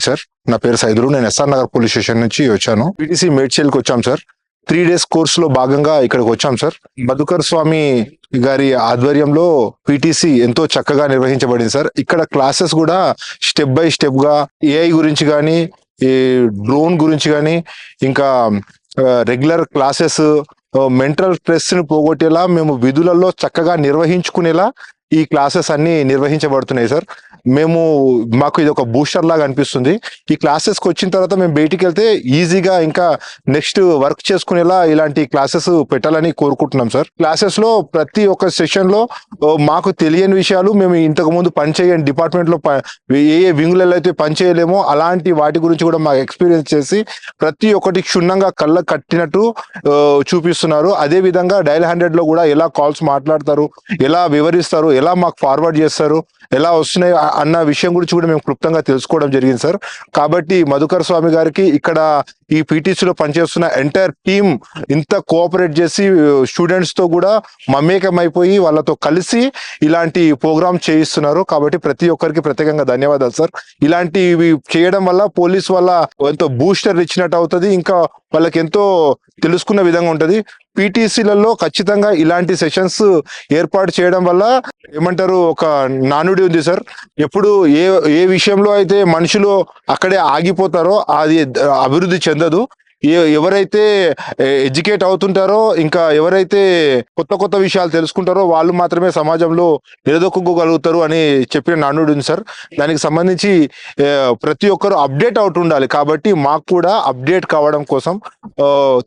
Sir నా పేరు సైదులు. నేను ఎస్ఆర్ నగర్ పోలీస్ స్టేషన్ నుంచి వచ్చాను. పీటీసీ మేడ్చల్కి వచ్చాం సార్. 3 days కోర్స్ లో భాగంగా ఇక్కడికి వచ్చాం సార్. మధుకర్ స్వామి గారి ఆధ్వర్యంలో పీటీసీ ఎంతో చక్కగా నిర్వహించబడింది సార్. ఇక్కడ క్లాసెస్ కూడా స్టెప్ బై స్టెప్ గా ఏఐ గురించి కానీ, ఈ డ్రోన్ గురించి కానీ, ఇంకా రెగ్యులర్ క్లాసెస్ మెంటల్ స్ట్రెస్ ని పోగొట్టేలా మేము విధులలో చక్కగా నిర్వహించుకునేలా ఈ క్లాసెస్ అన్ని నిర్వహించబడుతున్నాయి సార్. మాకు ఇది ఒక బూస్టర్ లాగా అనిపిస్తుంది. ఈ క్లాసెస్కి వచ్చిన తర్వాత మేము బయటికి వెళ్తే ఈజీగా ఇంకా నెక్స్ట్ వర్క్ చేసుకునేలా ఇలాంటి క్లాసెస్ పెట్టాలని కోరుకుంటున్నాం సార్. క్లాసెస్ లో ప్రతి ఒక్క సెషన్ లో మాకు తెలియని విషయాలు, మేము ఇంతకు ముందు పనిచేయని డిపార్ట్మెంట్ లో ఏ వింగులలో అయితే పనిచేయలేమో అలాంటి వాటి గురించి కూడా మాకు ఎక్స్పీరియన్స్ చేసి ప్రతి ఒక్కటి క్షుణ్ణంగా కళ్ళ కట్టినట్టు చూపిస్తున్నారు. అదే విధంగా డైల్ 100 లో కూడా ఎలా కాల్స్ మాట్లాడతారు, ఎలా వివరిస్తారు, ఎలా మాకు ఫార్వర్డ్ చేస్తారు, ఎలా వస్తున్నాయి అన్న విషయం గురించి కూడా మేము క్లుప్తంగా తెలుసుకోవడం జరిగింది సార్. కాబట్టి మధుకర్ స్వామి గారికి, ఇక్కడ ఈ పీటీసీలో పనిచేస్తున్న ఎంటైర్ టీమ్ ఇంత కోఆపరేట్ చేసి స్టూడెంట్స్ తో కూడా మమేకమైపోయి వాళ్ళతో కలిసి ఇలాంటి ప్రోగ్రామ్ చేయిస్తున్నారు. కాబట్టి ప్రతి ఒక్కరికి ప్రత్యేకంగా ధన్యవాదాలు సార్. ఇలాంటివి చేయడం వల్ల పోలీస్ వల్ల ఎంతో బూస్టర్ ఇచ్చినట్టు అవుతుంది, ఇంకా వాళ్ళకి ఎంతో తెలుసుకున్న విధంగా ఉంటది. పీటీసీలలో ఖచ్చితంగా ఇలాంటి సెషన్స్ ఏర్పాటు చేయడం వల్ల ఏమంటారు, ఒక నానుడి ఉంది సార్. ఎప్పుడు ఏ విషయంలో అయితే మనుషులు అక్కడే ఆగిపోతారో అది అభివృద్ధి చెందదు. ఎవరైతే ఎడ్యుకేట్ అవుతుంటారో, ఇంకా ఎవరైతే కొత్త కొత్త విషయాలు తెలుసుకుంటారో వాళ్ళు మాత్రమే సమాజంలో నిలదొక్కుకోగలుగుతారు అని చెప్పిన నానుడి ఉంది సార్. దానికి సంబంధించి ప్రతి ఒక్కరు అప్డేట్ అవుతూ ఉండాలి. కాబట్టి మాకు కూడా అప్డేట్ కావడం కోసం,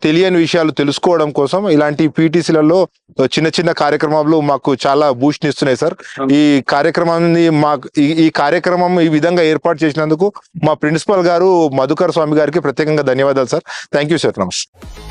తెలియని విషయాలు తెలుసుకోవడం కోసం ఇలాంటి పీటీసీలలో చిన్న చిన్న కార్యక్రమాలు మాకు చాలా బూస్ట్ ఇస్తున్నాయి సార్. ఈ కార్యక్రమం ఈ విధంగా ఏర్పాటు చేసినందుకు మా ప్రిన్సిపల్ గారు మధుకర్ స్వామి గారికి ప్రత్యేకంగా ధన్యవాదాలు సార్. Thank you sir. నమస్తే.